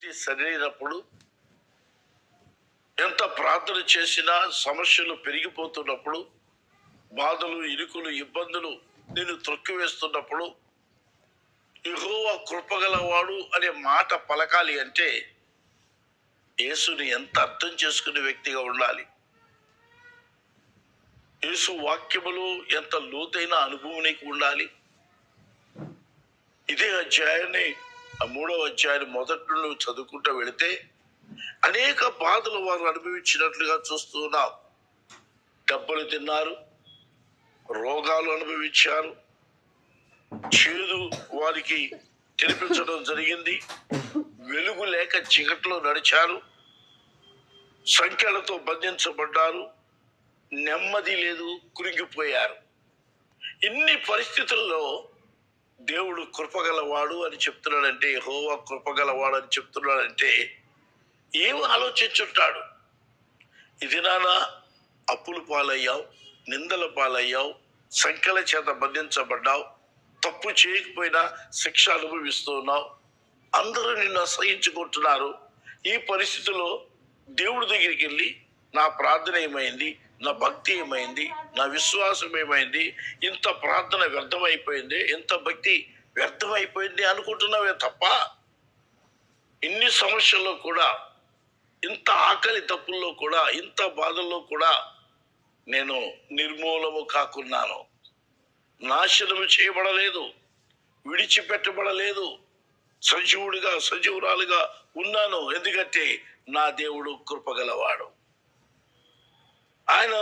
సరైనప్పుడు ఎంత ప్రార్థన చేసినా సమస్యలు పెరిగిపోతున్నప్పుడు, బాధలు, ఇరుకులు, ఇబ్బందులు నేను త్రొక్కివేస్తున్నప్పుడు యెహోవా కృపగలవాడు అనే మాట పలకాలి అంటే యేసుని ఎంత అర్థం చేసుకునే వ్యక్తిగా ఉండాలి. యేసు వాక్యములు ఎంత లోతైన అనుభవం నీకు ఉండాలి. ఇదే అధ్యాయాన్ని 3వ అధ్యాయం మొదటి నుండి చదువుకుంటూ వెళితే అనేక బాధలు వారు అనుభవించినట్లుగా చూస్తున్నాం. దెబ్బలు తిన్నారు, రోగాలు అనుభవించారు, చేదు వారికి తినిపించడం జరిగింది, వెలుగు లేక చీకట్లో నడిచారు, సంఖ్యలతో బంధించబడ్డారు, నెమ్మది లేదు, కురింగిపోయారు. ఇన్ని పరిస్థితుల్లో దేవుడు కృపగలవాడు అని చెప్తున్నాడంటే, యెహోవా కృపగలవాడు అని చెప్తున్నాడంటే ఏమి ఆలోచించుంటాడు? ఇది నానా అప్పులు పాలయ్యావు, నిందల పాలయ్యావు, సంఖ్యల చేత బంధించబడ్డావు, తప్పు చేయకపోయినా శిక్ష అనుభవిస్తున్నావు, అందరూ నిన్ను అసహించుకుంటున్నారు. ఈ పరిస్థితిలో దేవుడి దగ్గరికి వెళ్ళి నా ప్రార్థన ఏమైంది, నా భక్తి ఏమైంది, నా విశ్వాసం ఏమైంది, ఇంత ప్రార్థన వ్యర్థమైపోయింది, ఇంత భక్తి వ్యర్థమైపోయింది అనుకుంటున్నావే తప్ప ఇన్ని సమస్యల్లో కూడా, ఇంత ఆకలి తప్పుల్లో కూడా, ఇంత బాధల్లో కూడా నేను నిర్మూలము కాకున్నాను, నాశనము చేయబడలేదు, విడిచిపెట్టబడలేదు, సజీవుడిగా సజీవురాలుగా ఉన్నాను. ఎందుకంటే నా దేవుడు కృపగలవాడు. ఆయన